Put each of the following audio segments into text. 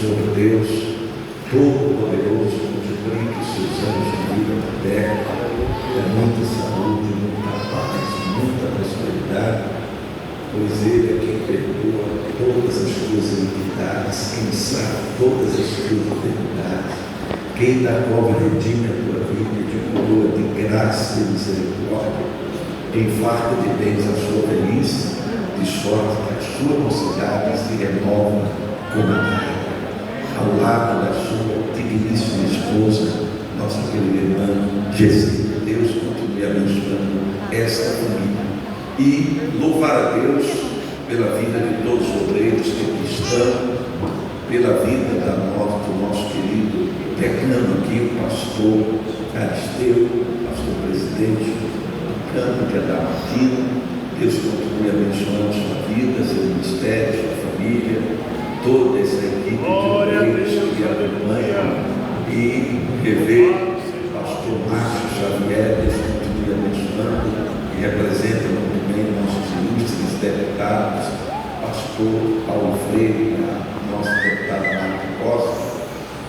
Senhor Deus Todo-Poderoso, multiplique os seus anos de vida na terra, muita saúde, muita paz, muita prosperidade, pois Ele é quem perdoa todas as tuas iniquidades, quem sabe todas as tuas enfermidades, quem da cova redime a tua vida, de coroa de graça e misericórdia, quem farta de bens a sua velhice, de sorte que a sua mocidade se renova como a água. Ao lado da sua digníssima esposa, nossa querida irmã Jesus. Deus continue abençoando esta família. E louvar a Deus pela vida de todos os obreiros que aqui estão, pela vida do nosso querido decano aqui, o pastor Aristeu, pastor presidente do campo de Adamartina. Deus continue abençoando sua vida, seu ministério, sua família, toda essa equipe de obreiros que acompanham e rever pastor Márcio Xavier. Deus continue abençoando e representa também nossos ilustres deputados, pastor Paulo Freire, nosso deputado Marco Costa,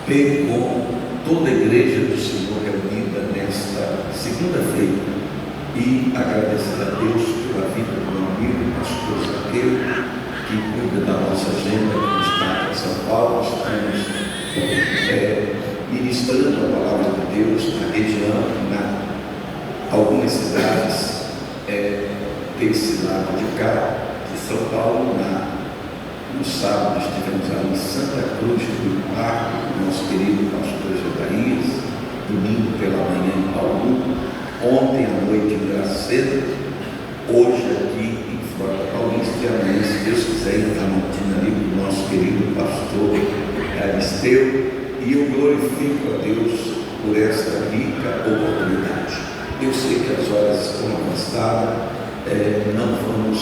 bem como toda a igreja do Senhor reunida nesta segunda-feira. E agradecer a Deus pela vida do meu amigo, pastor Zaqueu, que cuida da nossa agenda no estado de São Paulo. Estamos ministrando a palavra de Deus na região, algumas cidades desse lado de cá, de São Paulo. No sábado estivemos ali em Santa Cruz do Parque, com o nosso querido pastor Jadaías, domingo pela manhã em Paulo, ontem à noite em Graceda, hoje aqui em Frota Paulista, e amanhã, se Deus quiser, em Adamartina ali com o nosso querido pastor Aristeu. E eu glorifico a Deus por esta rica oportunidade. Eu sei que as horas estão avançadas, não vamos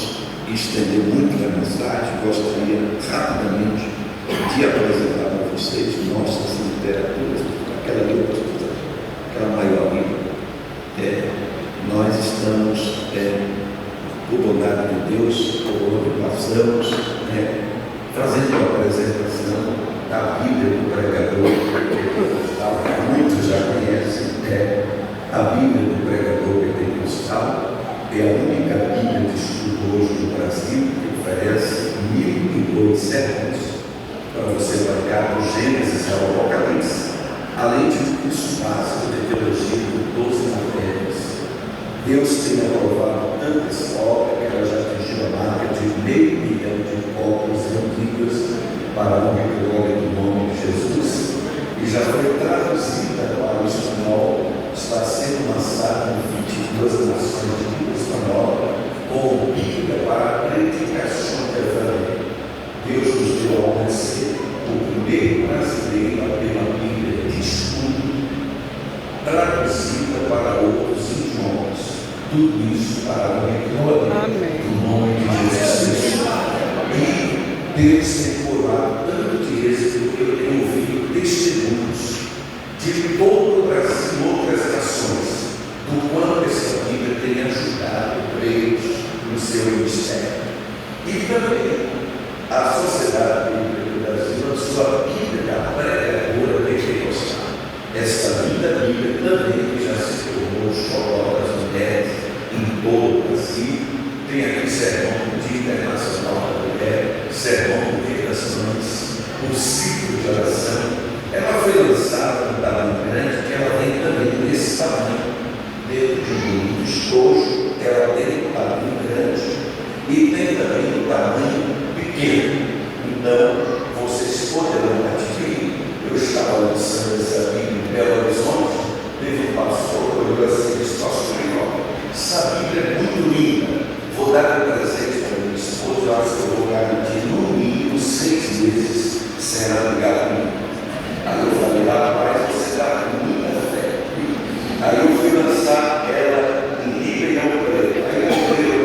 estender muito a mensagem. Gostaria rapidamente de apresentar para vocês nossas literaturas, aquela maior livro. Nós estamos, por bondade de Deus, por onde passamos, fazendo a apresentação da Bíblia do pregador. Muitos já conhecem, a Bíblia do pregador pentecostal. É a única Bíblia de estudo hoje no Brasil que oferece 1002 sermões para você marcar do Gênesis ao Apocalipse, além de um curso básico de teologia de 12 matérias. Deus tem aprovado tanta escola que ela já atingiu a marca de 500 mil de cópias vendidas para a honra e glória do nome de Jesus, e já foi traduzida para o espanhol, está sendo lançada em 22 nações de língua espanhola, como Bíblia para a predicação do Evangelho. Deus nos deu a honra de ser o primeiro brasileiro a ter uma Bíblia de estudo traduzida para outros idiomas. Tudo isso para a honra e glória do nome de Jesus Cristo. E Deus tem curado tanto de êxito que eu tenho ouvido testemunhos de todo o Brasil e outras nações do quanto essa Bíblia tem ajudado obreiros no seu ministério. E também a Sociedade Bíblica do Brasil, a sua Bíblia da pregadora pentecostal. Essa linda Bíblia também já se tornou o xodó das mulheres em todo o Brasil. Tem aqui sermão do Dia Internacional da Mulher, sermão do Dia das Mães, um ciclo de oração. Ela foi lançada num tamanho grande, que ela vem também desse tamanho, dentro de um livro de estojo. Ela tem um tamanho grande e tem também um tamanho pequeno. Então, vocês poderão adquirir. Eu estava lançando essa Bíblia em Belo Horizonte, teve um pastor, olhou assim, disse: pastor, essa Bíblia é muito linda. Vou dar um presente para minha esposa. Eu acho que eu vou garantir no mínimo 6 meses será ligado comigo. Aí eu falei: rapaz, você está com muita fé. Aí eu fui lançar ela em Ribeirão Preto. Aí eu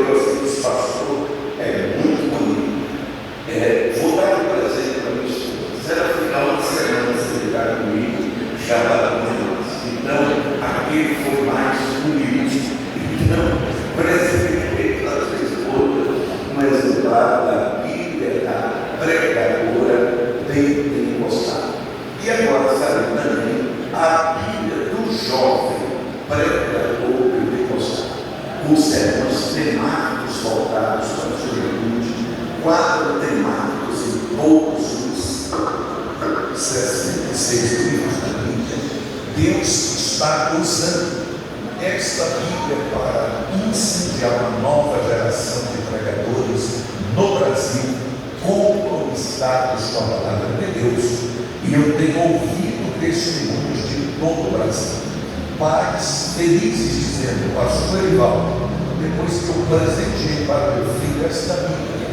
olhou assim e disse: pastor, é muito bonito. Vou dar um presente para minha esposa. Se ela ficar uma semana sem ligar comigo, já está muito mais. Então, aquele foi mais humilde. Então, presente um exemplar da Bíblia da pregadora pentecostal. todos os 66 livros da Bíblia, Deus está usando esta Bíblia para incendiar uma nova geração de pregadores no Brasil, compromissados com a palavra de Deus. E eu tenho ouvido testemunhos de todo o Brasil, pais felizes dizendo: pastor Erivaldo, depois que eu presenteei para meu filho esta Bíblia,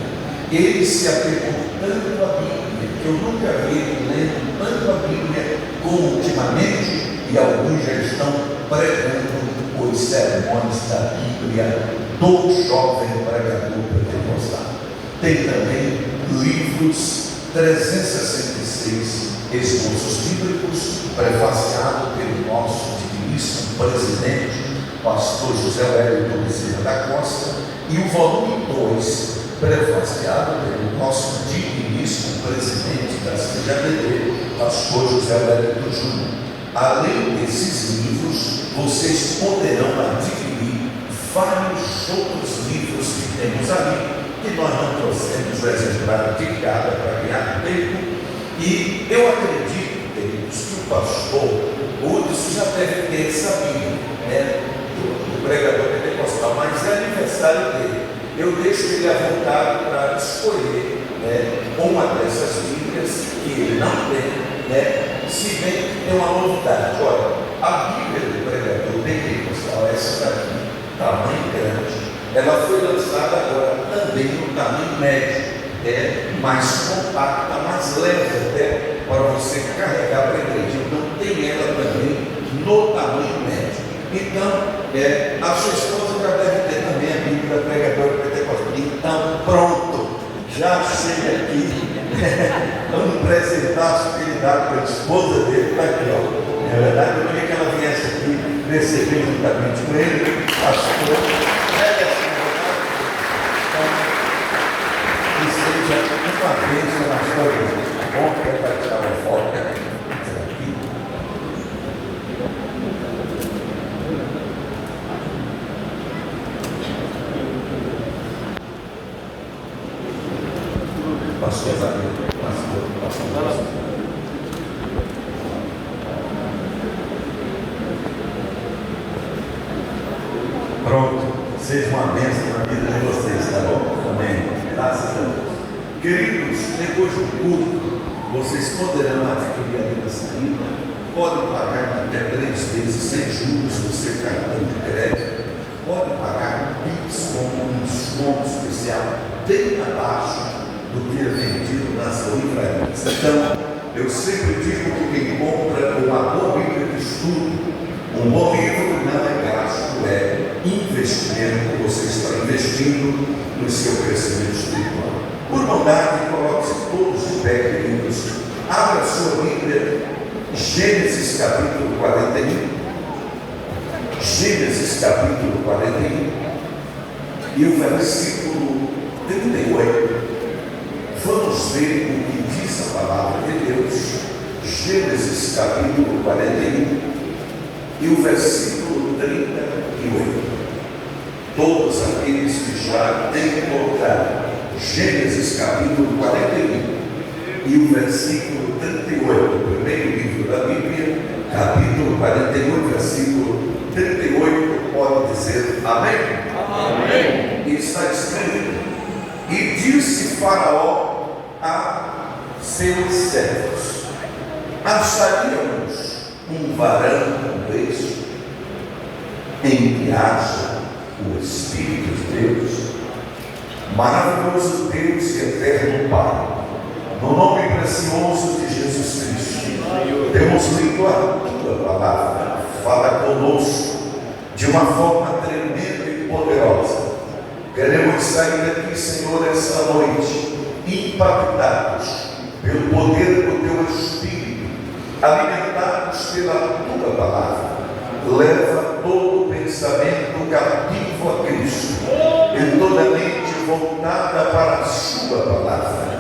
ele se apegou tanto à Bíblia, que eu nunca vi ele lendo tanto a Bíblia como ultimamente, e alguns já estão pregando os sermões da Bíblia do jovem pregador pentecostal. Tem também livros 366 esboços bíblicos, prefaciado pelo nosso digníssimo presidente, pastor José Wellington Bezerra da Costa, e o volume 2, prefaciado pelo nosso digníssimo presidente da CJBD, pastor José Wellington Júnior. Além desses livros, vocês poderão adquirir vários outros livros que temos ali, que nós não trouxemos o exemplar de cada para ganhar tempo. E eu acredito, queridos, que o pastor Hudson já deve ter sabido, do pregador pentecostal, mas é aniversário dele. Eu deixo ele à vontade para escolher uma dessas Bíblias que ele não tem, se bem que tem uma novidade. Olha, a Bíblia do pregador pentecostal, essa daqui, tamanho grande, ela foi lançada agora também no tamanho médio, mais compacta, mais leve até para você carregar para a igreja. Então tem ela também no tamanho médio. Então, a sua esposa já deve ter também a Bíblia do pregador pentecostal. Então, pronto, já chega aqui. Vamos apresentar a hospitalidade para a esposa dele, está aqui, ó. É verdade, eu queria que ela viesse aqui receber juntamente com ele, pastor. Que seja uma bênção na sua vida. Bom, que é para tirar uma foto aqui. Pastor Zagueiro, pastor. Pronto, seja uma bênção na vida de vocês, tá bom? Amém. Graças a Deus. Queridos, depois do culto, vocês poderão adquirir ali na saída, podem pagar até 3 vezes sem juros no seu cartão de crédito, podem pagar Pix com um desconto especial bem abaixo do que é vendido nas livrarias. Então, eu sempre digo que quem compra uma boa Bíblia de estudo, um bom livro não é gasto, é investimento. Você está investindo no seu crescimento espiritual. Por bondade, coloque-se todos de pé, queridos. Abra a sua Bíblia, Gênesis capítulo 41. Gênesis capítulo 41 e o versículo 38. Vamos ver o que diz a palavra de Deus. Gênesis capítulo 41 e o versículo 38. Todos aqueles que já têm encontrado Gênesis capítulo 41 e o versículo 38, o primeiro livro da Bíblia, capítulo 41, versículo 38, pode dizer amém? Amém. E está escrito: e disse Faraó a seus servos: acharíamos um varão como este, em que haja o Espírito de Deus, maravilhoso Deus e eterno Pai, no nome precioso de Jesus Cristo, temos lido a tua palavra, fala conosco de uma forma tremenda e poderosa. Queremos sair daqui, Senhor, esta noite, impactados pelo poder do teu Espírito, alimentados pela tua palavra. Leva todo o pensamento cativo a Cristo e toda a mente voltada para a sua palavra.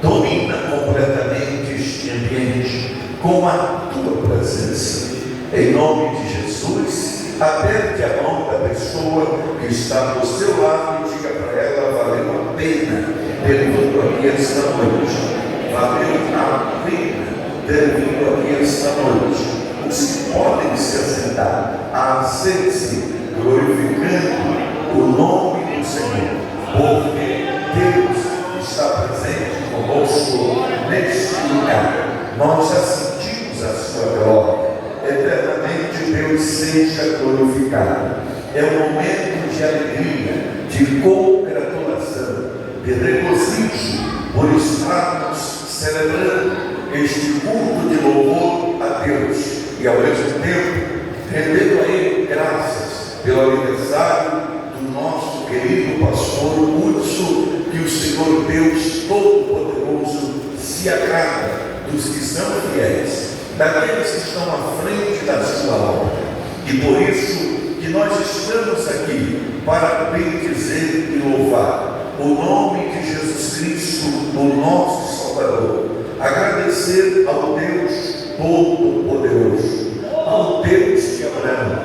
Domina completamente este ambiente com a tua presença. Em nome de Jesus, aperte a mão da pessoa que está do seu lado e diga para ela: valeu a pena ter vindo aqui esta noite. devido aqui esta noite. Os que podem se assentar, assente-se, glorificando o nome do Senhor, porque Deus está presente conosco neste lugar. Nós já sentimos a sua glória. Eternamente Deus seja glorificado. É um momento de alegria, de congratulação, de regozijo por estarmos celebrando este culto de louvor a Deus e ao mesmo tempo rendendo a Ele graças pelo aniversário do nosso querido pastor Hudson, que o Senhor Deus Todo-Poderoso se agrada dos que são fiéis, daqueles que estão à frente da sua obra. E por isso que nós estamos aqui para bendizer e louvar o nome de Jesus Cristo, o nosso Salvador. Agradecer ao Deus Todo-Poderoso, ao Deus de Abraão,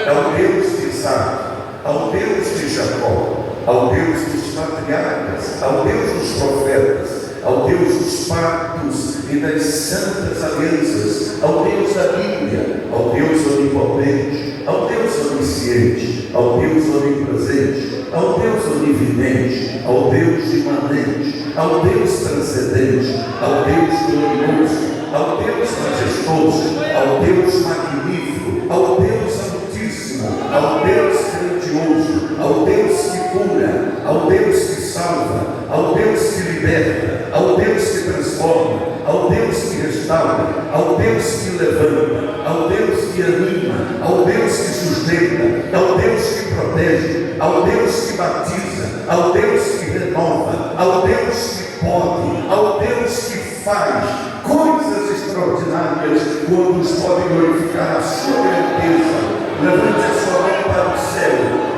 ao Deus de Isaac, ao Deus de Jacó, ao Deus dos patriarcas, ao Deus dos profetas, ao Deus dos pactos e das santas alianças, ao Deus da Bíblia, ao Deus onipotente, ao Deus onisciente, ao Deus onipresente, ao Deus onividente, ao Deus imanente, ao Deus transcendente, ao Deus glorioso, ao Deus majestoso, ao Deus magnífico, ao Deus altíssimo, ao Deus grandioso, ao Deus que cura, ao Deus que salva, ao Deus que liberta, ao Deus que transforma, ao Deus que restaura, ao Deus que levanta, ao Deus que anima, ao Deus que sustenta, ao Deus que protege, ao Deus que batiza, ao Deus que renova, ao Deus que pode, ao Deus que faz coisas extraordinárias. Quantos podem glorificar a sua grandeza? Levante a sua mão para o céu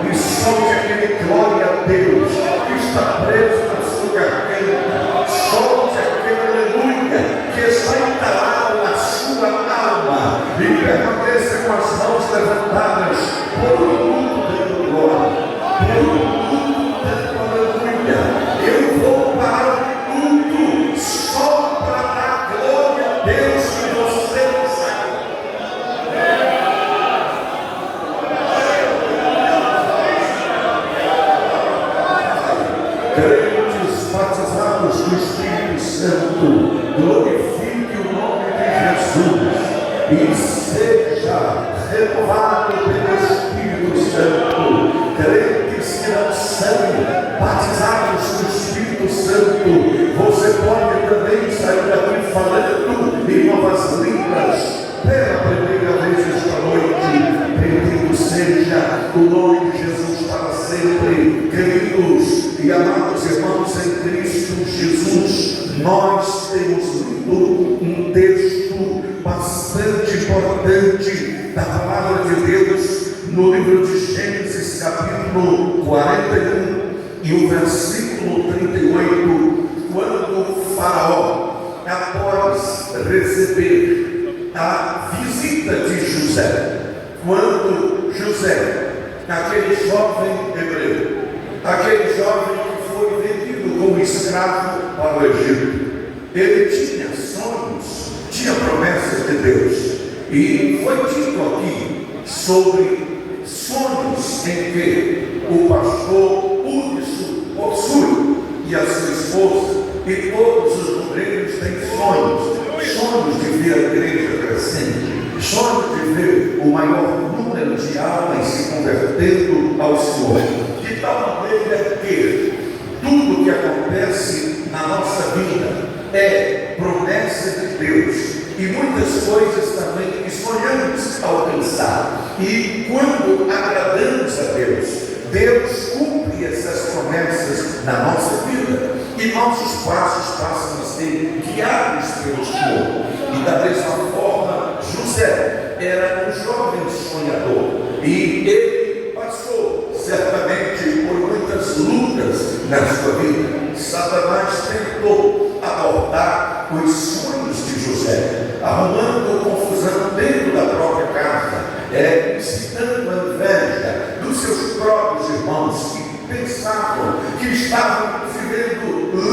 e solte aquele glória a Deus que está preso na sua garganta. Solte aquele aleluia que está entalado na sua alma e permaneça com as mãos levantadas por um mundo dando glória, por um mundo dando aleluia. Eu vou para o mundo só para dar glória a Deus que você sabe. Crentes batizados do Espírito Santo, glorifique o nome de Jesus e seja renovado pelo Espírito Santo. Crentes que não são batizados do Espírito Santo, você pode também sair daqui falando em novas línguas pela primeira vez esta noite. Bendito seja o nome de Jesus para sempre. Queridos e amados irmãos em Cristo Jesus, nós temos lido um texto bastante importante da palavra de Deus no livro de Gênesis, capítulo 41 e o versículo 38, quando o Faraó, após receber a visita de José, quando José, aquele jovem hebreu, aquele jovem que foi vendido como escravo para o Egito, ele tinha sonhos, tinha promessas de Deus, e foi dito aqui sobre sonhos em que o pastor Hudson possui, e a sua esposa, e todos os obreiros têm sonhos de ver a igreja crescendo, sonhos de ver o maior número de almas se convertendo ao Senhor, de tal maneira que tudo que acontece na nossa vida é promessa de Deus, e muitas coisas também que sonhamos alcançar, e quando agradamos a Deus, Deus cumpre essas promessas na nossa vida, e nossos passos passam a ser guiados pelo Senhor. E da mesma forma, José era um jovem sonhador, e ele passou certamente por muitas lutas na sua vida. Satanás tentou abordar os sonhos de José, arrumando confusão dentro da própria casa, incitando a inveja dos seus próprios irmãos que pensavam que estavam vivendo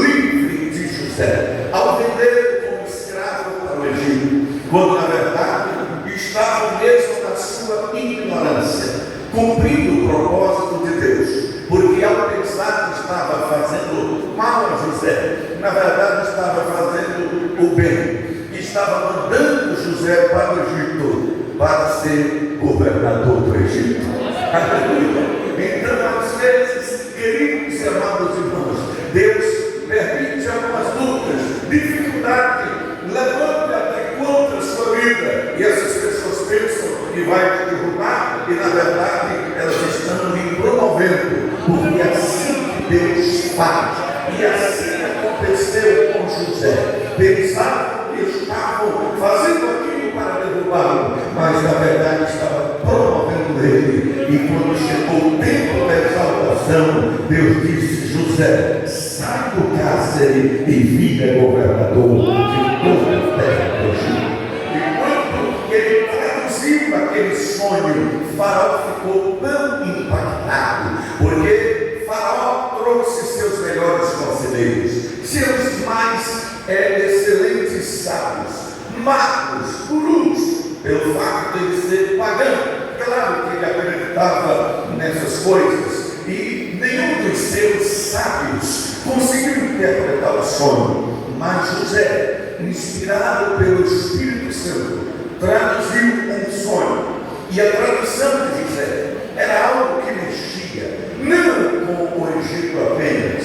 livre de José, ao vender como escravo para o Egito. quando na verdade estavam mesmo na sua ignorância, cumprindo o propósito de Deus, porque ao pensar que estava fazendo mal a José, na verdade estava fazendo o bem, estava mandando José para o Egito, para ser governador do Egito. Então, às vezes, queridos e amados irmãos, Deus permite algumas lutas, dificuldade, levanta até contra a sua vida, e essas pessoas pensam que vai te derrubar, e na verdade elas estão lhe promovendo, porque é assim que Deus faz, e assim aconteceu com José. Pensavam que estavam fazendo aquilo para derrubá-lo, mas na verdade estava promovendo ele. E quando chegou o tempo da exaltação, Deus disse: José, sai do cárcere e vira governador de toda a terra do Egito. E quando ele traduziu aquele sonho, Faraó ficou tão impactado, porque Faraó trouxe seus melhores conselheiros, seus mais excelentes sábios, magos, gurus, pelo fato de ele ser pagão. Claro que ele acreditava nessas coisas, e nenhum dos seus sábios conseguiu interpretar o sonho, mas José, inspirado pelo Espírito Santo, traduziu um sonho, e a tradução de José era algo que mexia, não com o Egito apenas,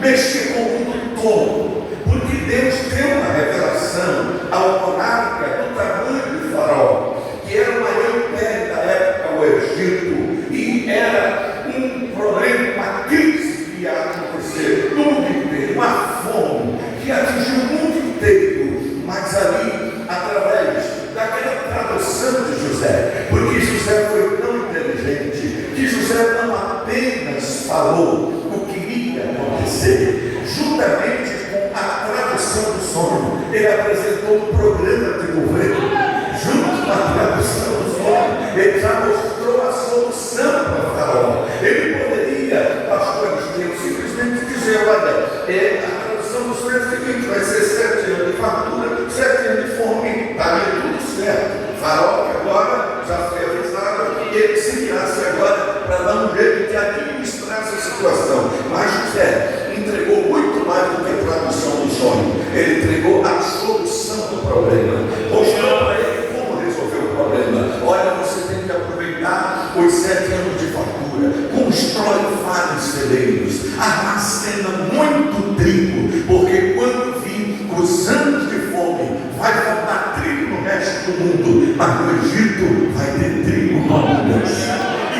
mexia com o mundo todo, porque Deus deu uma revelação ao monarca do tamanho de Faraó, que era o maior império da época, o Egito, e era um problema, uma crise que ia acontecer no mundo inteiro, uma fome que atingiu o mundo inteiro, mas ali, através daquela tradução de José, porque José foi tão inteligente, que José não apenas falou o que ia acontecer, juntamente com a tradução do sonho, ele apresentou um programa de governo. Junto com a tradução do sonho, ele já mostrou a solução para Faraó. Ele poderia, pastor Esteu, simplesmente dizer: olha, a tradução do sonho é o seguinte: vai ser 7 anos de fartura, 7 anos de fome, estaria tudo certo. Faraó, que agora já foi avisado, e ele se virasse agora para dar um jeito de administrar essa situação. Mas José entregou muito mais do que a tradução do sonho. Ele entregou a solução do problema, mostrou para ele como resolver o problema. Olha, você tem que aproveitar os 7 anos de fartura, constrói vários celeiros, armazena muito trigo, porque quando vir os anos de fome, vai faltar trigo no resto do mundo, mas no Egito vai ter trigo com abundância.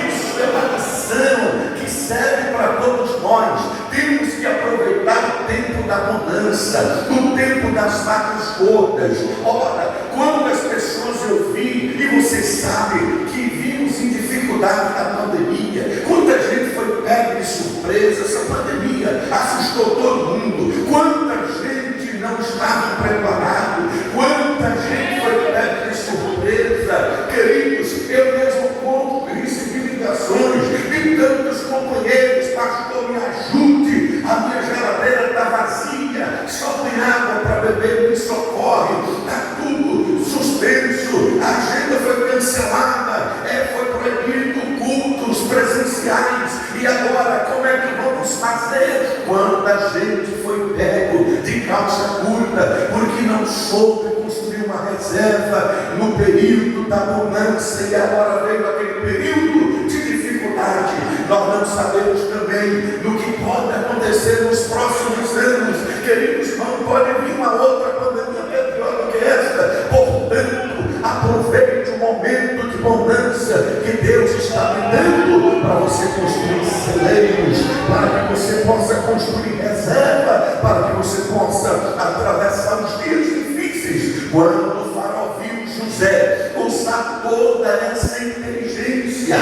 Isso é uma lição que serve para todos nós. Temos que aproveitar o tempo da mudança, o tempo das vacas gordas. Ora, quando as pessoas ouvirem, e você sabe que vimos em dificuldade na pandemia, quanta gente foi pega de surpresa, essa pandemia assustou todo mundo, quanta gente não estava preparado, quanta gente foi pega de surpresa. Queridos, eu mesmo conto, recebi ligações de tantos companheiros: pastor, me ajude, a minha geladeira está vazia, só tem água para beber, me socorre, está tudo suspenso, a agenda foi cancelada, foi proibido cultos presenciais, e agora como é que vamos fazer? Quanta gente foi pego de calça curta, porque não soube construir uma reserva no período da bonança, e agora veio aquele período de dificuldade. Nós não sabemos também do que pode acontecer nos próximos anos. Queridos irmãos, pode vir uma outra pandemia pior do que esta. Portanto, aproveite o momento de bonança que Deus está me dando para você construir celeiros, para que você possa construir reserva, para que você possa atravessar os dias difíceis. Quando o Faraó viu José usar toda essa inteligência,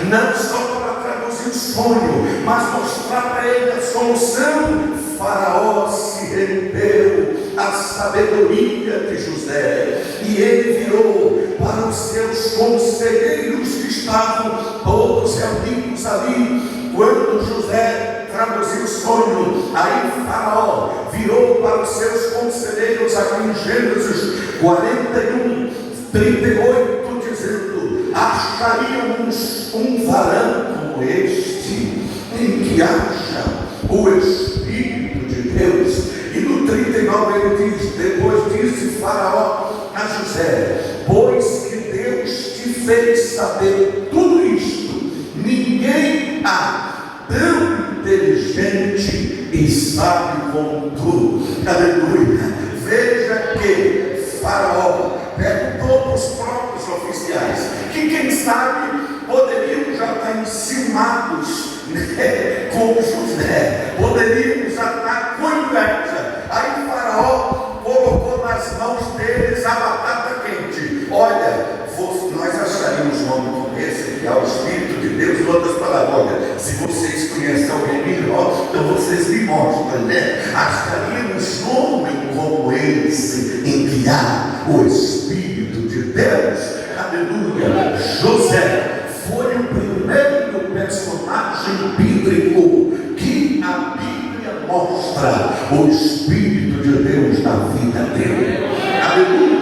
não só para traduzir o sonho, mas mostrar para ele a solução, Faraó se rendeu à sabedoria de José, e ele virou para os seus conselheiros que estavam todos reunidos ali. Quando José traduziu o sonho, aí Faraó virou para os seus conselheiros aqui em Gênesis 41, 38, dizendo: acharíamos um varão como este, em que haja o Espírito de Deus. E no 39 ele diz: depois disse Faraó a José: pois que Deus te fez saber tudo isto, ninguém há tão inteligente e sábio como tu. Aleluia. Veja que Faraó perguntou para os próprios oficiais, que quem sabe poderiam já estar enciumados com José, poderiam já estar com inveja. Aí Faraó colocou nas mãos deles a batata quente: olha, nós acharíamos um homem como esse, que é o Espírito de Deus. Em outras palavras, olha, se vocês conhecem alguém melhor, então vocês me mostram, né? Acharíamos um homem como esse, em que há o Espírito de Deus. Aleluia. José foi o primeiro personagem bíblico que a Bíblia mostra o Espírito de Deus na vida dele. Aleluia.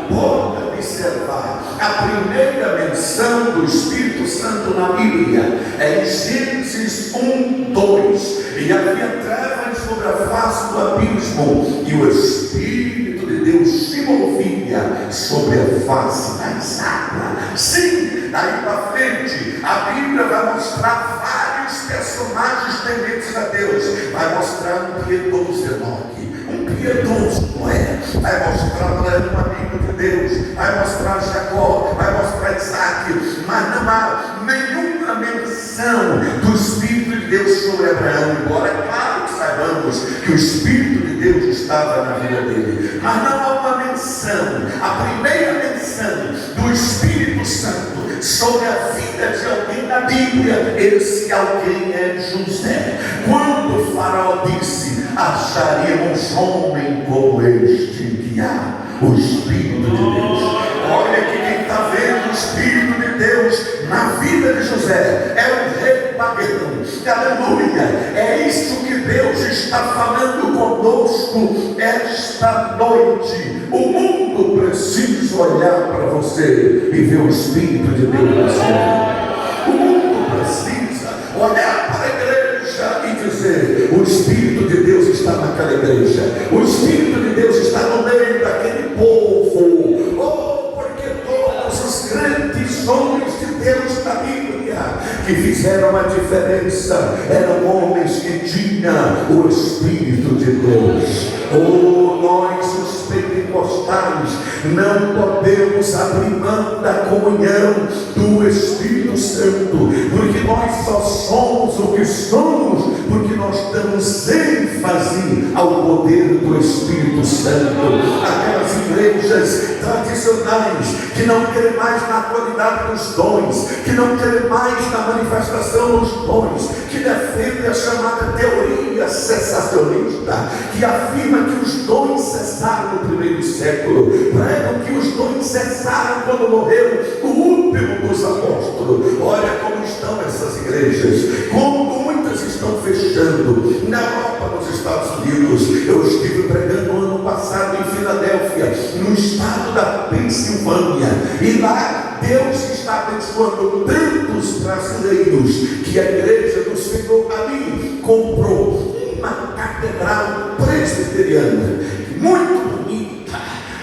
Pode observar, a primeira menção do Espírito Santo na Bíblia é em Gênesis 1, 2. E havia trevas sobre a face do abismo, e o Espírito de Deus se movia sobre a face das águas. Sim, daí para frente, a Bíblia vai mostrar vários personagens tementes a Deus. Vai mostrar um piedoso Enoque, um piedoso Noé, vai mostrar Abraão, um amigo de Deus, vai mostrar Jacó, vai mostrar Isaac, mas não há nenhuma menção do Espírito de Deus sobre Abraão, embora é claro que saibamos que o Espírito de Deus estava na vida dele, mas não há uma menção, a primeira menção do Espírito Santo sobre a vida de alguém na Bíblia. Esse alguém é José. Quando o Faraó disse: acharíamos homem como este, que há o Espírito de Deus. Olha que quem está vendo o Espírito de Deus na vida de José é o rei pagão. Aleluia. É isso que Deus está falando conosco esta noite. O mundo precisa olhar para você e ver o Espírito de Deus na sua vida. O mundo precisa olhar para a igreja e dizer: o Espírito de Deus está naquela igreja, o Espírito de Deus está no meio daquele povo. Oh, porque todos os grandes homens de Deus da Bíblia que fizeram a diferença eram homens que tinham o Espírito de Deus. Oh, nós os pentecostais não podemos abrir mão da comunhão do Espírito Santo, porque nós só somos o que somos porque nós damos ênfase ao poder do Espírito Santo. Aquelas igrejas tradicionais que não querem mais na qualidade dos dons, que não querem mais na manifestação dos dons, que defendem a chamada teoria cessacionista, que afirma que os dons cessaram no primeiro século, pregam que os dons cessaram quando morreu o último dos apóstolos. Olha como estão essas igrejas, como muitas estão fechando na Europa, nos Estados Unidos. Eu estive pregando no ano passado em Filadélfia, no estado da Pensilvânia, e lá Deus está abençoando tantos brasileiros que a igreja do Senhor ali comprou uma catedral presbiteriana muito bonita,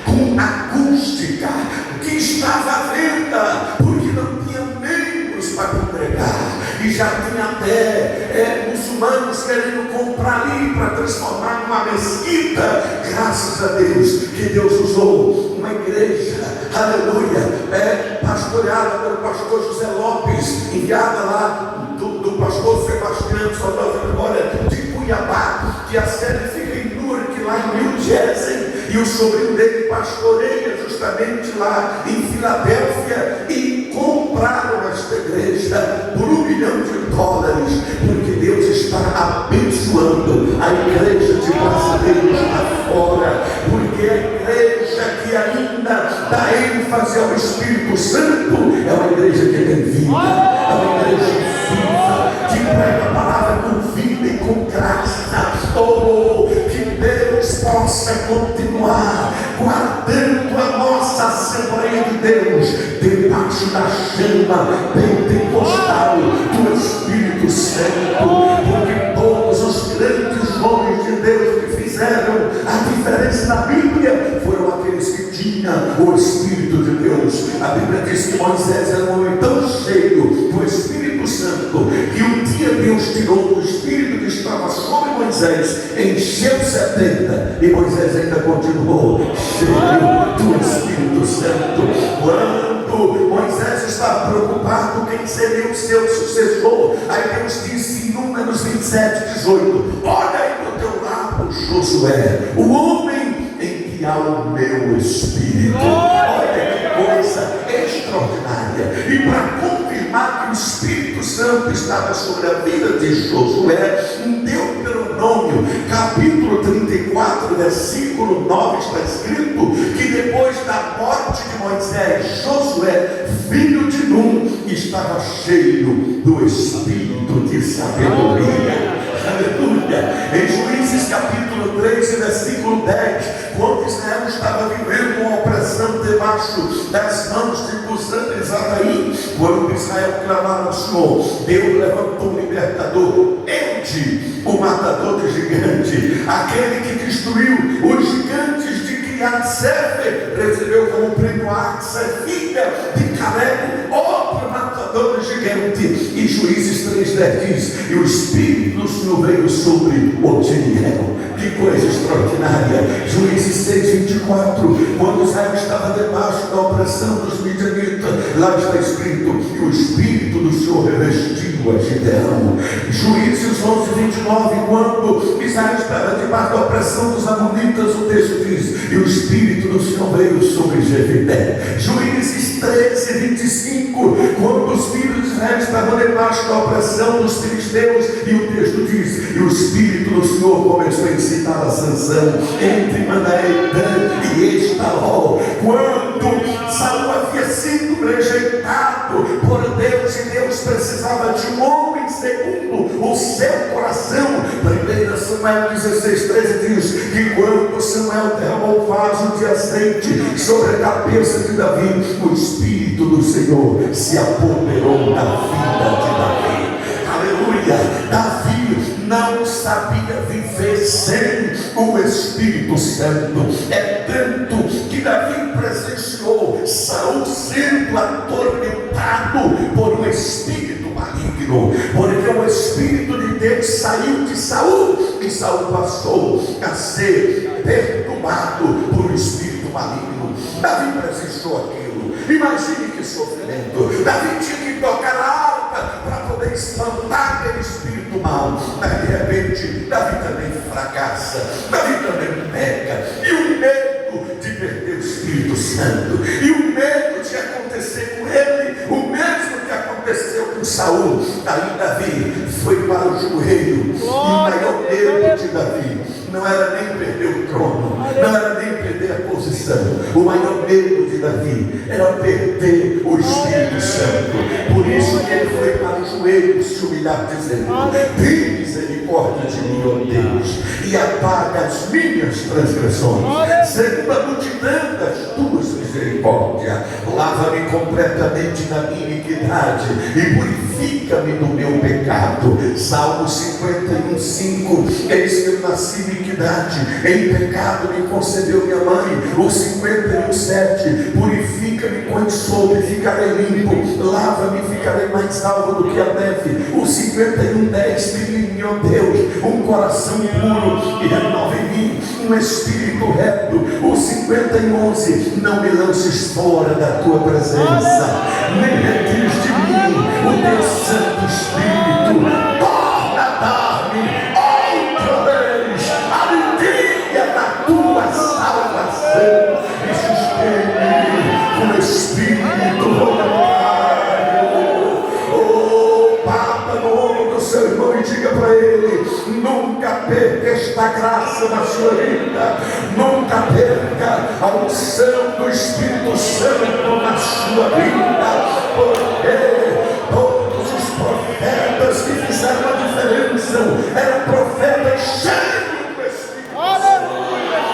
com acústica, que estava à venda porque não tinha membros para congregar, e já tinha até muçulmanos querendo comprar ali para transformar numa mesquita. Graças a Deus que Deus usou uma igreja, aleluia, pastoreada pelo pastor José Lopes, enviada lá do pastor Sebastião Soldado de Cuiabá, que a sede fica em Newark, lá em New Jersey, e o sobrinho dele pastoreia justamente lá em Filadélfia, e compraram esta igreja por $1 milhão, porque Deus está abençoando a igreja de brasileiros lá fora, porque a igreja que ainda dá ênfase ao Espírito Santo é uma igreja que tem vida, é uma igreja viva, que prega a palavra com vida e com graça. Oh, que Deus possa continuar guardando a nossa Assembleia de Deus debaixo da chama pentecostal do Espírito Santo, porque todos os grandes homens de Deus que fizeram a diferença na Bíblia foram aqueles que tinham o Espírito de Deus. A Bíblia diz que Moisés era um homem tão cheio do Espírito Santo que um dia Deus tirou o Espírito que estava sobre Moisés, encheu 70 e Moisés ainda continuou cheio do Espírito Santo. Quando Moisés estava preocupado quem seria o seu sucessor, aí Deus disse em Números 27, 18: olha aí do teu lado Josué, o homem em que há o meu Espírito. Olha que coisa extraordinária. E para confirmar que o Espírito Santo estava sobre a vida de Josué, em Deuteronômio capítulo 34 versículo 9 está escrito que depois da morte de Moisés, Josué, filho de Num, estava cheio do Espírito de sabedoria. Aleluia. Em Juízes capítulo 3 versículo 10, quando Israel estava vivendo uma opressão debaixo das mãos de Cusã-Risataim, quando Israel clamava ao Senhor, Deus levantou um libertador, Ende, o matador de gigante, aquele que destruiu os gigantes de Criat-Sefer, recebeu como prêmio a Axa, filha de Caleb, outro matador de gigante. E Juízes 3:10 diz: e o Espírito do Senhor veio sobre Otiniel. Que coisa extraordinária. Juízes 6:24, quando Israel estava debaixo da opressão dos midianitas, lá está escrito: e o Espírito do Senhor revestiu a Gideão. Juízes 11:29, quando Israel estava debaixo da opressão dos amonitas, o texto diz: e o Espírito do Senhor veio sobre Jefité. Juízes 13:25, quando os filhos de Israel estavam debaixo da opressão dos filisteus, e o texto diz: e o Espírito do Senhor começou a ensinar a Sansão entre Manaém e Estaló. Quando Saul havia sido rejeitado por Deus e Deus precisava de um homem segundo o seu coração, 1 Samuel 16:13 diz que quando Samuel derramou o vaso de azeite sobre a cabeça de Davi, o Espírito do Senhor se apoderou da vida de Davi. Aleluia. Davi não sabia viver sem o Espírito Santo. É tanto que Davi presenciou Saul sendo atormentado por um espírito maligno, porque o Espírito de Deus saiu de Saul e Saul passou a ser perturbado por um espírito maligno. Davi presenciou aquilo. Imagine que sofrimento. Davi tinha que tocar a harpa para poder espantar aquele espírito mau. Mas de repente Davi também fracassa, Davi também peca, e o medo de perder o Espírito Santo, e o medo de acontecer com ele o mesmo que aconteceu com Saul. Aí Davi foi para o joelho, e o maior medo de Davi não era nem perder o trono, não era nem perder a posição. O maior medo de Davi era perder o Espírito Santo. Por isso que ele foi para o joelho se humilhar, dizendo: tem misericórdia de mim, ó Deus, e apaga as minhas transgressões, segundo a multidão das tuas misericórdias. Lava-me completamente da minha iniquidade e purifica-me do meu pecado. Salmo 51:5, eis que eu nasci em iniquidade, em pecado me concebeu minha mãe. O 51:7, purifica-me com ensopo e ficarei limpo, lava-me e ficarei mais salvo do que a neve. O 51:10, cria em mim, ó Deus, um coração puro e renova em mim um espírito reto. O 51:11, não me lances fora da tua presença, nem retires de mim o teu Santo Espírito. Torna a dar-me outra vez a alegria da tua salvação e sustente-me com o Espírito voluntário. Oh, Papa, no nome do seu irmão, e diga para ele: nunca perca esta graça na sua vida, nunca perca a unção do Espírito Santo na sua vida, porque todos os profetas que fizeram a diferença eram profetas cheios do Espírito Santo.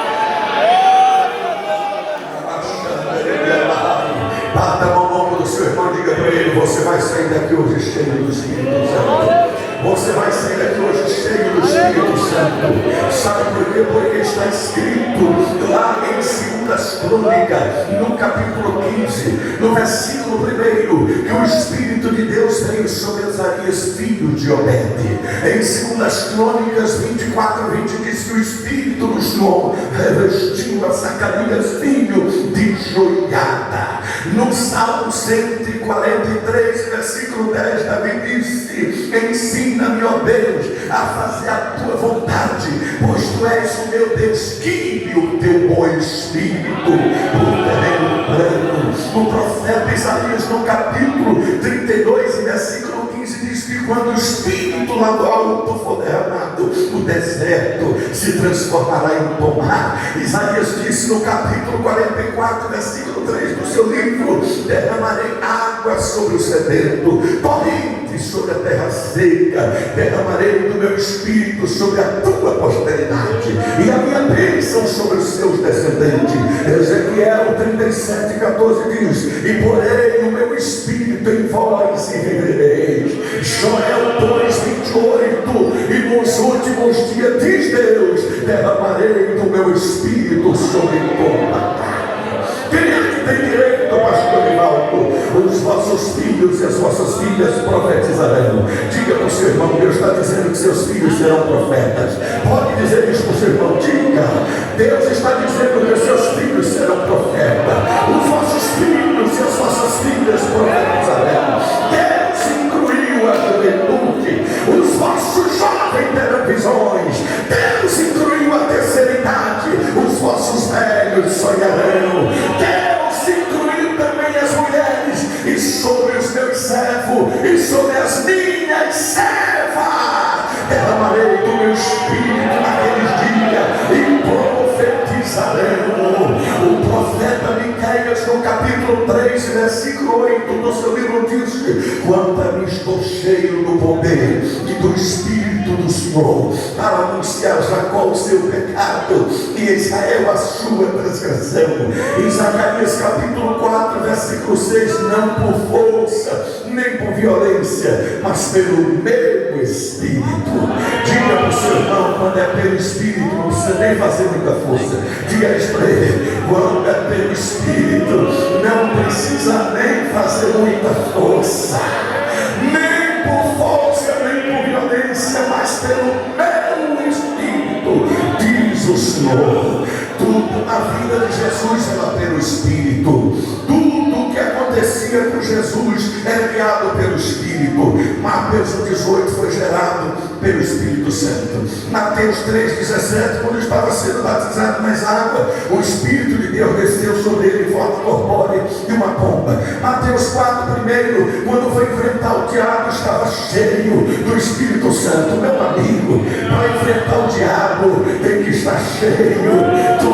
Sabe por quê? Porque está escrito lá em 2 Crônicas, no capítulo 15, no versículo 1, que o Espírito de Deus veio sobre Azarias, filho de Obed. Em 2 Crônicas 24:20 diz que o Espírito do Senhor revestiu a Zacarias, filho de Joiada. No Salmo 143, versículo 10, Davi disse: ensina-me, ó Deus, a fazer a tua vontade, pois tu és o meu Deus, guie o teu bom espírito por terreno plano. O profeta Isaías, no capítulo 32, versículo 15, diz que quando o Espírito lá do alto for derramado, o deserto se transformará em pomar. Isaías disse no capítulo 44, versículo 3 do seu livro: derramarei água sobre o sedento, torrentes sobre a terra seca, derramarei do meu Espírito sobre a tua posteridade e a minha bênção sobre os seus descendentes. Ezequiel 37:14 diz: e porei o meu Espírito em vós e vivereis. Joel 2:28: e nos últimos dias, diz Deus, derramarei do meu Espírito sobre toda a carne. Quem é que tem direito, pastor Rivaldo? Os vossos filhos e as vossas filhas profetizarão. Diga para o seu irmão: Deus está dizendo que seus filhos serão profetas. Pode dizer isso para o seu irmão. Diga: Deus está dizendo que os seus filhos serão profetas. Os vossos filhos e as vossas filhas profetizarão. Deus incluiu a juventude. Os vossos jovens terão visões. Deus incluiu a terceira idade. Os vossos velhos sonharão. Deus incluiu também as mulheres. E sobre os meus servos e sobre as minhas servas derramarei do meu Espírito naqueles dias e profetizarão. O profeta Miqueias, no capítulo 3, versículo 8 do seu livro, diz: quanto a mim, estou cheio do poder e do Espírito do Senhor, para anunciar a Jacó o seu pecado e a Israel a sua transgressão. Em Zacarias capítulo 4, versículo 6: não por força nem por violência, mas pelo meu Espírito. Diga para o seu irmão: quando é pelo Espírito, não precisa nem fazer muita força. Diga isso para ele: quando é pelo Espírito, não precisa nem fazer muita força, nem por força, nem por violência, mas pelo meu Espírito, diz o Senhor. Tudo na vida de Jesus era pelo Espírito. Tudo que acontecia com Jesus era guiado pelo Espírito. Mateus 18 foi gerado pelo Espírito Santo. Mateus 3,17, quando estava sendo batizado nas águas, o Espírito de Deus desceu sobre ele em forma corpórea de uma pomba. Mateus 4, primeiro, quando foi enfrentar o diabo, estava cheio do Espírito Santo. Meu amigo, para enfrentar o diabo tem que estar cheio do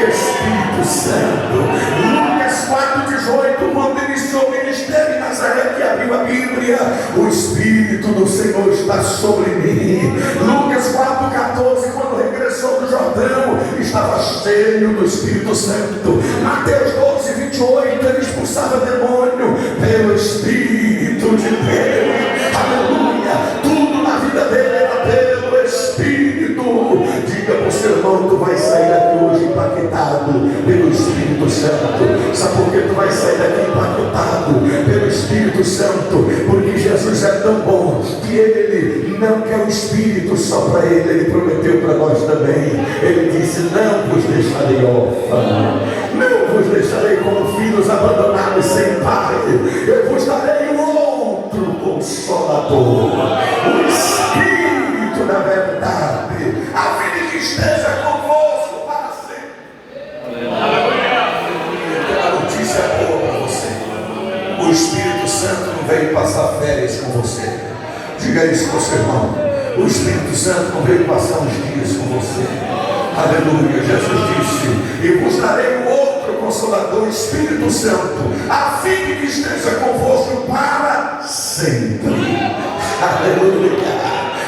Espírito Santo. Lucas 4,18, quando iniciou o ministério em Nazaré, que abriu a Bíblia: o Espírito do Senhor está sobre mim. Lucas 4,14, quando regressou do Jordão, estava cheio do Espírito Santo. Mateus 12,28, ele expulsava demônio pelo Espírito de Deus. Aleluia! Tudo na vida dele era pelo Espírito. Diga para o seu irmão: tu vai sair daqui hoje impactado pelo Espírito Santo. Sabe por que tu vai sair daqui impactado pelo Espírito Santo? Porque Jesus é tão bom que Ele não quer o Espírito só para Ele. Ele prometeu para nós também. Ele disse: não vos deixarei órfãos, não vos deixarei como filhos abandonados sem pai. Eu vos darei um outro Consolador, o Espírito da verdade, a fim de que esteja convosco para sempre. A notícia é boa para você: o Espírito Santo não veio passar férias com você. Diga isso para o seu irmão: o Espírito Santo não veio passar uns dias com você. Aleluia! Jesus disse: e vos darei um outro Consolador, o Espírito Santo, a fim de que esteja convosco para sempre. Aleluia!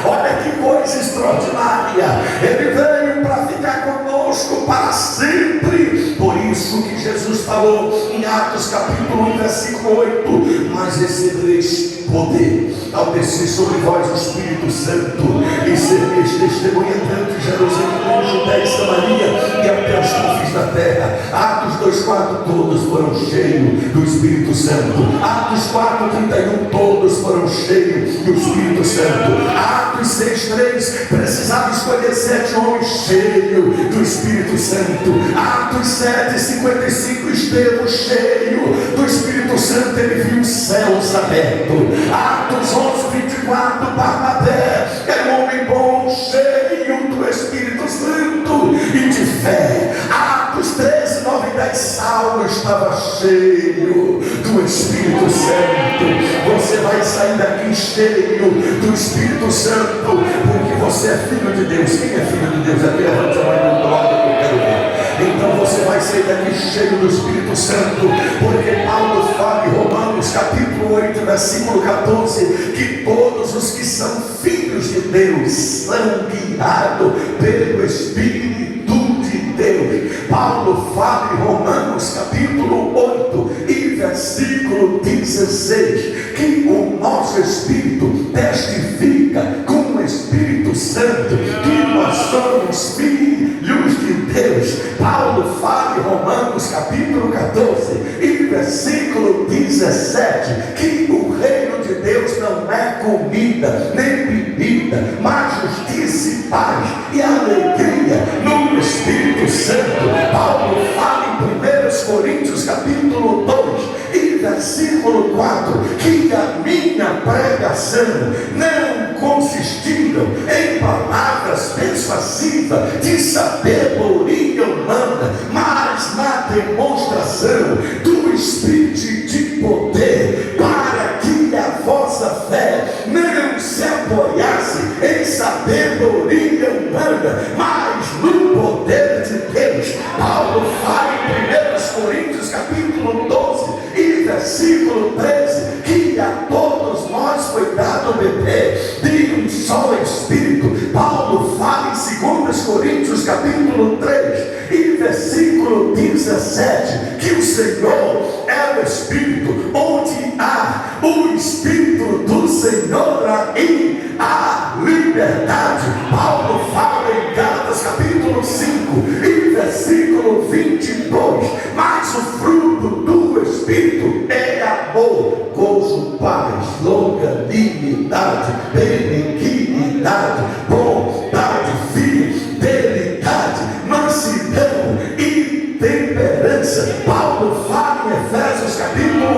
Olha que coisa extraordinária! Ele veio para ficar conosco para sempre. Por Por isso que Jesus falou em Atos capítulo 1, versículo 8: mas recebereis poder ao descer sobre vós o Espírito Santo, e sereis testemunha tanto em Jerusalém, Judéia e Samaria e até os confins da terra. Atos 2:4, todos foram cheios do Espírito Santo. Atos 4:31, todos foram cheios do Espírito Santo. Atos 6:3, precisava escolher 7 homens cheios do Espírito Santo. Atos 7:55, Estevão cheio do Espírito Santo, ele viu os céus abertos. Atos 11:24, Barnabé era um homem bom, cheio do Espírito Santo e de fé. Atos 13:9 e 10, Saulo estava cheio do Espírito Santo. Você vai sair daqui cheio do Espírito Santo, porque você é filho de Deus. Quem é filho de Deus aqui? Levante a mão do lado que eu quero ver. Então você vai sair daqui cheio do Espírito Santo, porque Paulo fala em Romanos capítulo 8, versículo 14, que todos os que são filhos de Deus são guiados pelo Espírito de Deus. Paulo fala em Romanos capítulo 8 e versículo 16, que o nosso Espírito testifica com o Espírito Santo que nós somos filhos de Deus. Paulo fala em Romanos capítulo 14 e versículo 17, que o reino de Deus não é comida nem bebida, mas justiça e paz e alegria no Espírito Santo. Paulo fala em 1 Coríntios capítulo 2 e versículo 4, que a minha pregação não consistiram em palavras persuasivas de sabedoria humana, mas na demonstração do Espírito de poder, para que a vossa fé não se apoiasse em sabedoria humana, mas no poder de Deus. Paulo fala em 1 Coríntios capítulo 12 e versículo 13, que a todos nós foi dado beber de um só Espírito. Paulo fala em 2 Coríntios capítulo 3 e versículo 17, que o Senhor é o Espírito, onde há o Espírito do Senhor, aí há liberdade. Paulo fala em Gálatas capítulo 5 e versículo 22, mas o fruto do Espírito é amor, gozo, paz, longanimidade, benignidade, bondade, fidelidade, mansidão e temperança. Paulo fala em Efésios capítulo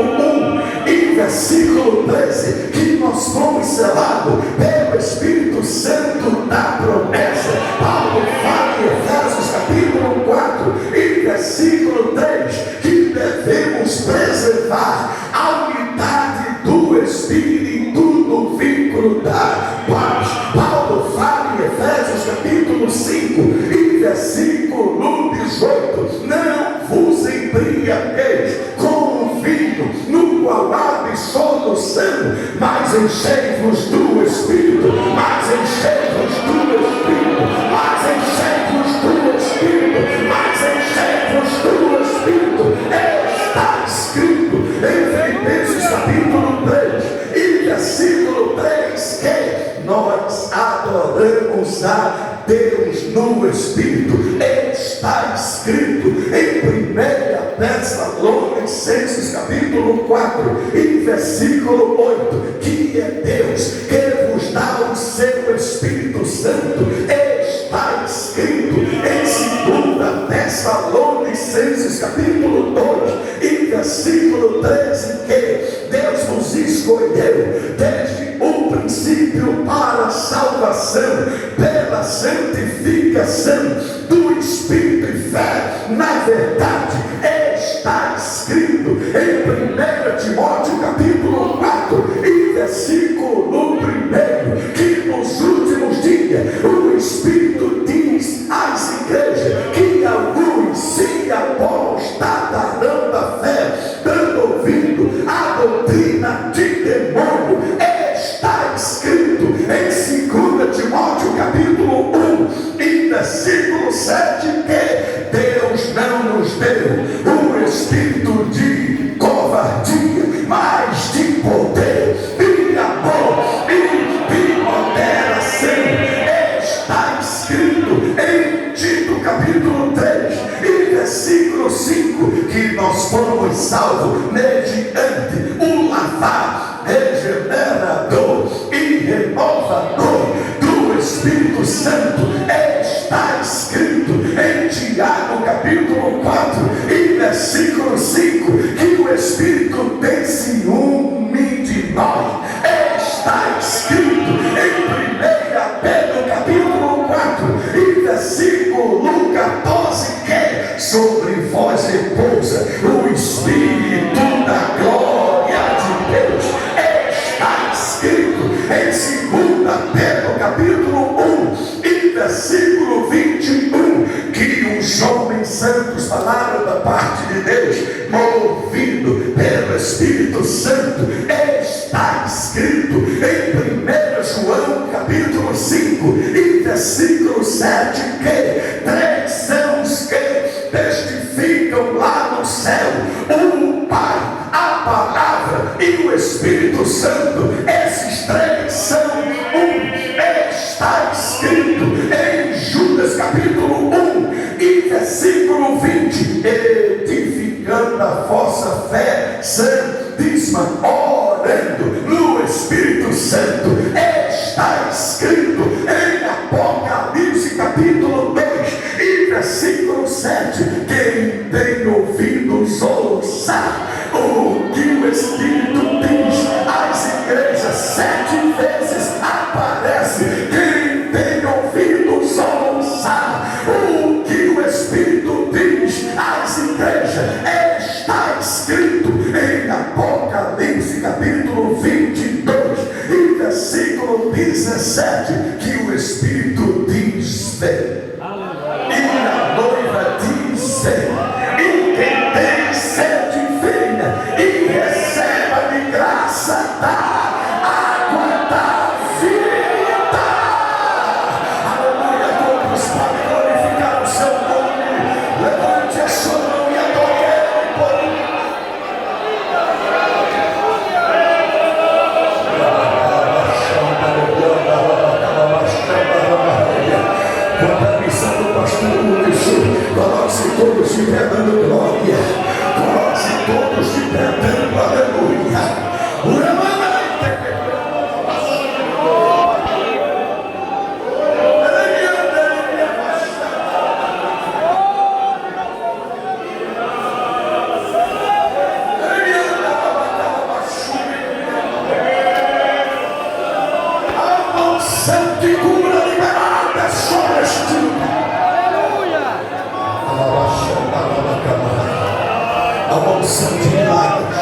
1 e versículo 13, que nós fomos selados pelo Espírito Santo da promessa. Paulo fala em Efésios capítulo 4 e versículo 3, que devemos preservar a unidade do Espírito no vínculo da paz. Paulo fala em Efésios capítulo 5 e versículo 18, não vos embriagueis com o vinho no qual há dissolução, mas enchei-vos do Espírito, mas enchei-vos do Espírito, mas enchei-vos do Espírito, mas enchei-vos do Espírito. Está escrito em Filipenses capítulo 3 e versículo 3, que nós adoramos a Deus no Espírito. Está escrito em 1 Tessalonicenses capítulo 4 e versículo 8, que é Deus que vos dá o seu Espírito Santo. Está escrito em 2 Tessalonicenses capítulo 2 e versículo 13, que Deus nos escolheu desde o princípio para a salvação, pela santificação do Espírito e fé na verdade. Está escrito em 1 Timóteo capítulo 4 e versículo 1, que nos últimos dias o Espírito diz às igrejas que alguns se apostatarão da fé, dando ouvido à doutrina de demônio. Está escrito em 2 Timóteo capítulo 1 e versículo 7, que Deus não nos deu espírito de covardia, mas de poder e amor e moderação. Está escrito em Tito capítulo 3 e versículo 5 que nós fomos salvos mediante o lavar regenerador e renovador do Espírito Santo. Está escrito em Tiago capítulo 4 e versículo 5 que o Espírito tem ciúme de nós. Está escrito em 1 Pedro capítulo 4 e versículo 14 que sobre vós repousa o Espírito da glória de Deus. Está escrito em 2 Pedro capítulo 1 e versículo 21 que os homens santos falaram da parte de Deus, movido pelo Espírito Santo. Está escrito em 1 João capítulo 5 e versículo 7 que três são os que testificam lá no céu: o Pai, a Palavra e o Espírito Santo. Esses três são um. Está escrito em Judas capítulo 1 e versículo 20: edificando a vossa fé santíssima, orando no Espírito Santo. Está escrito em Apocalipse capítulo 2 e versículo 7: quem tem ouvidos ouça o que o Espírito diz às igrejas. 7 vezes aparece: quem tem ouvidos ouça o que o Espírito diz às igrejas. Está escrito em Apocalipse capítulo 22 e versículo 17 que o Espírito diz: vem. E a noiva diz: vem. E quem tem sede, venha e receba de graça da água da vida. Aleluia. Todos podem glorificar o seu nome. Levante a sua mão e adore Ele por quando a missão do pastor Wilson, coloque-se todos de pé dando glória, coloque-se todos de pé dando aleluia. A unção de milagres.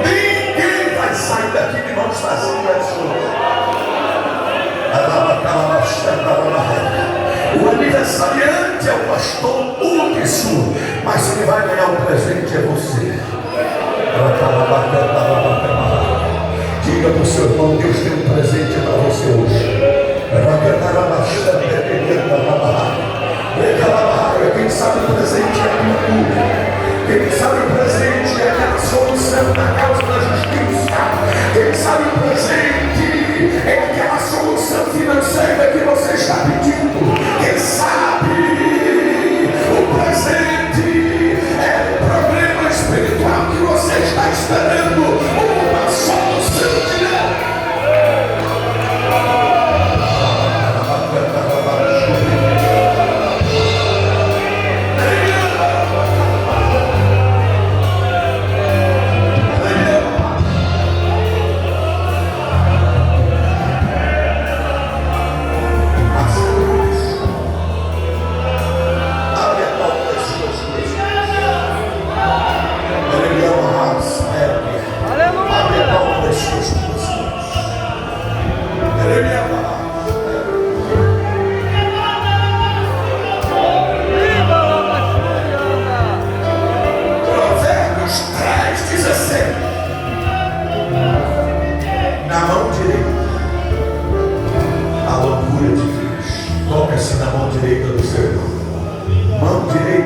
Ninguém vai sair daqui de mãos vazias. O aniversariante é o pastor Hudson, mas quem vai ganhar o presente é você. Diga para o seu irmão: Deus tem um presente para você hoje. Quem sabe o presente é a cultura. Quem sabe o presente é aquela solução da causa da justiça. Quem sabe o presente é aquela solução financeira que você está pedindo. Quem sabe o presente é o problema espiritual que você está esperando uma solução de Deus.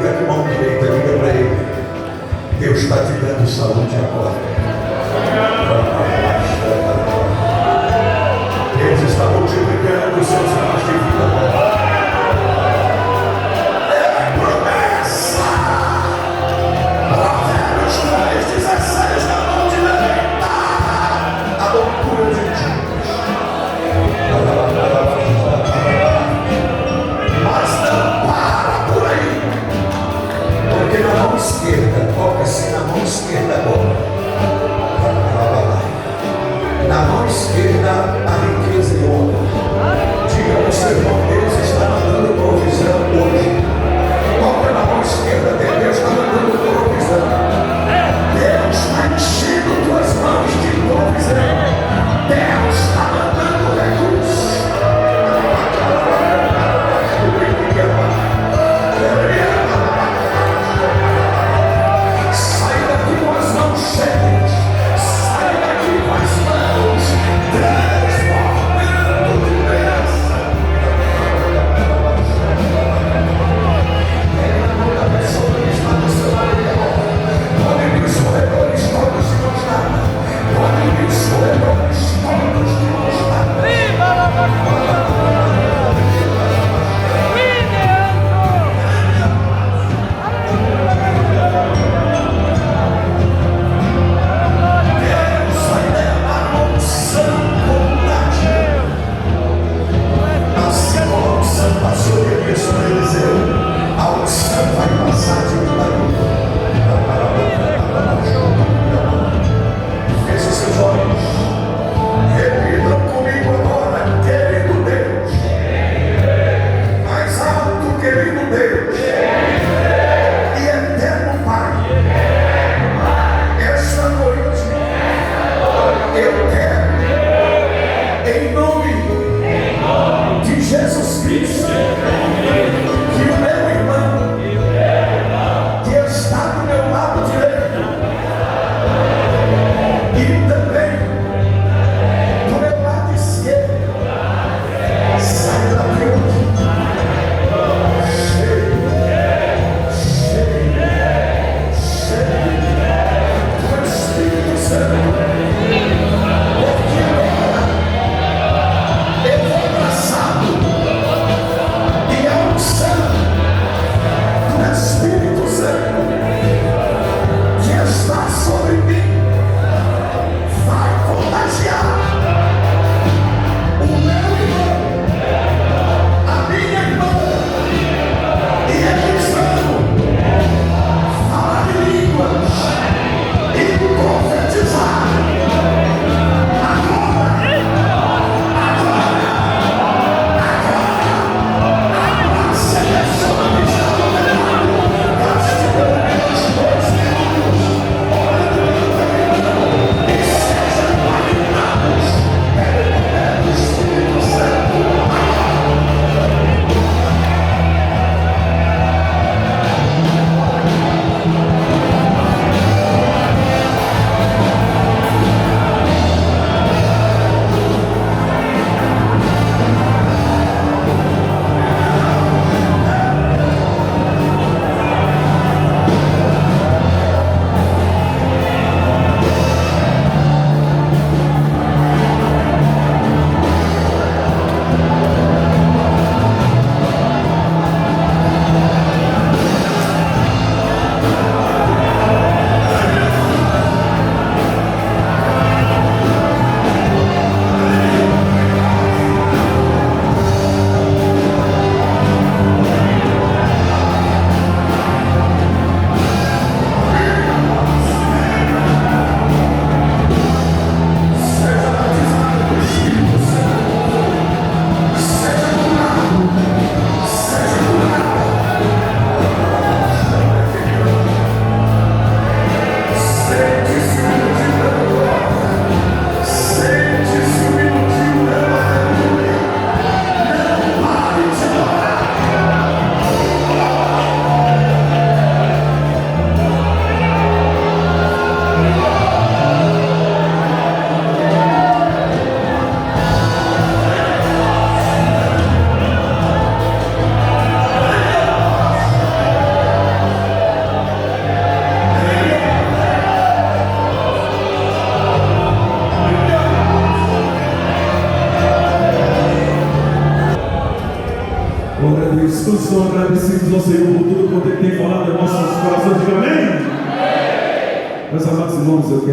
direita, que mão direita, diga para ele. Deus está te dando saúde agora. Deus está multiplicando os seus anos de vida agora. É promessa. Provérbios 3:16, na mão direita, a loucura de Deus. Mas não para por aí, porque na mão esquerda, toca-se na mão esquerda agora.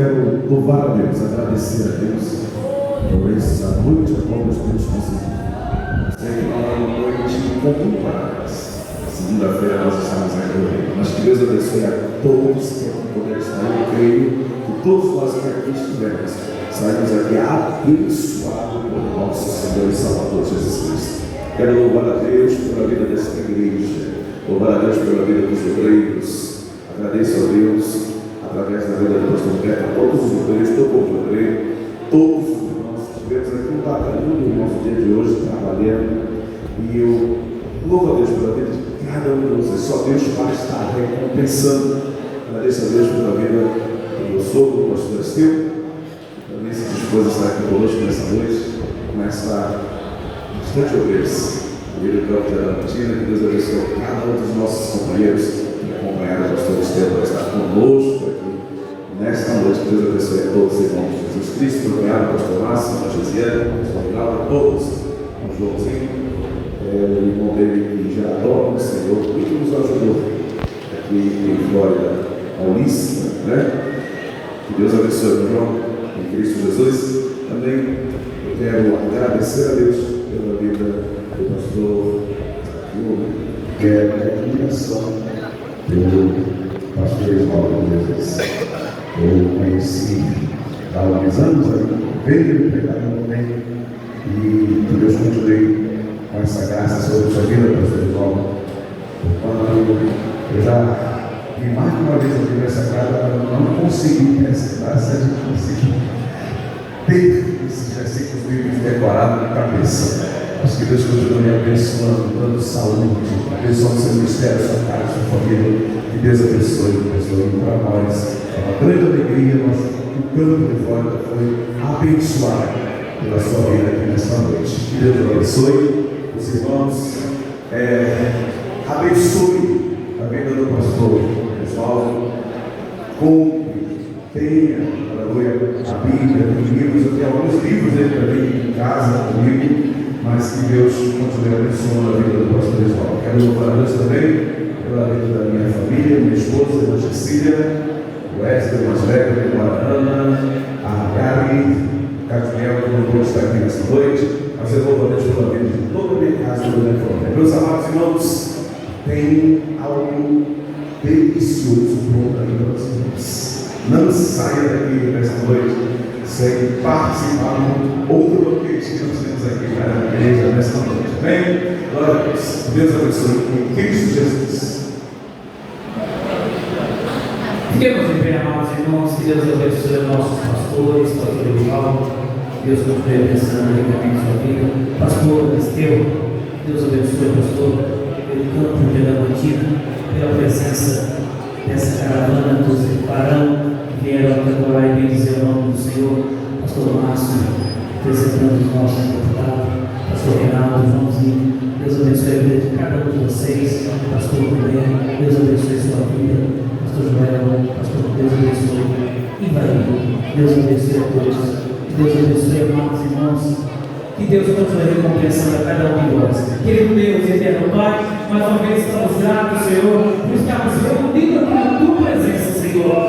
quero louvar a Deus, agradecer a Deus por essa noite a qual nós temos conseguido. Sei que não é uma noite comum para nós. Segunda-feira nós estamos aqui. Mas que Deus abençoe a todos que puder estar. Eu creio que todos nós que aqui estivermos saímos aqui abençoados por nosso Senhor e Salvador Jesus Cristo. Quero louvar a Deus pela vida desta igreja, louvar a Deus pela vida dos obreiros. Agradeço a Deus através da vida do pastor Beto, a todos os obreiros, todo o obreiro, todos os irmãos que estivemos aqui batalhando no nosso dia de hoje, trabalhando. E eu louvo a Deus pela vida de cada um de vocês. Só Deus vai estar recompensando. Agradeço a Deus pela vida do meu sogro, do pastor Esteu. Também se dispôs a estar aqui conosco nessa noite. Começa bastante obreiros. Ali do campo da Latina, que Deus abençoe cada um dos nossos companheiros que acompanharam o pastor Esteu para estar conosco aqui nesta noite. Que Deus abençoe a todos, irmãos. Jesus Cristo, acompanhado o pastor Márcio, a Josiane, o pastor Rinaldo, a todos, o Joãozinho. O irmão dele que já adora o Senhor e que nos ajudou aqui em Flórida, Paulista, né? Que Deus abençoe o João em Cristo Jesus. Também eu quero agradecer a Deus pela vida do pastor Júlio. Quero a admiração pelo pastor Ismael Jesus. Eu conheci há alguns anos, veio ele pregar no meio e que Deus continue com essa graça sobre a sua vida, pastor Ismael. Quando eu já vi mais de uma vez aqui nessa casa, eu não consegui ter essa graça de conseguir ter esses versículos bíblicos decorados na cabeça. Mas que Deus continue me abençoando, dando saúde, abençoando seu ministério, sua casa, sua família. Que Deus abençoe para nós. É uma grande alegria, o campo de Flórida foi abençoado pela sua vida aqui nesta noite. Que Deus abençoe os irmãos, abençoe a vida do pastor Oswaldo, tenha, aleluia, a Bíblia, tem livros, eu tenho alguns livros dele também em casa comigo, mas que Deus continue abençoando a vida do pastor Oswaldo. Quero louvar a Deus também pela vida da minha família, minha esposa, a irmã Cecília, o Wesley, mais velho, a irmã Ana, a Gabi, o Cadinel, que não pode estar aqui nessa noite. Mas eu louvo a Deus pela vida de toda a minha casa, toda a minha família. Meus amados irmãos, tem algo delicioso pronto aí para vocês. Não saia daqui nesta noite sem participar de outro banquete que nós temos aqui na igreja nesta noite. Amém? Glória a Deus. Deus abençoe em Cristo Jesus. Fiquemos em pé, amados irmãos, que Deus abençoe os nossos pastores, pastor Evaldo. Deus continue abençoando ricamente a sua vida. Pastor Esteu, Deus abençoe, pastor, pelo campo de Adamantina, pela presença dessa caravana dos Barão, que vieram adorar e bendizer o nome do Senhor. Pastor Márcio, representando os nossos deputados, pastor Reinaldo, Joãozinho. Deus abençoe a vida de cada um de vocês. Pastor Guilherme, Deus abençoe a sua vida. Pastor Joel, pastor, Deus abençoe. Ivaí, Deus abençoe a todos. Deus abençoe, amados irmãos. Que Deus continue recompensando a cada um de nós. Querido Deus, eterno Pai, mais uma vez estamos gratos, Senhor, por estarmos reunidos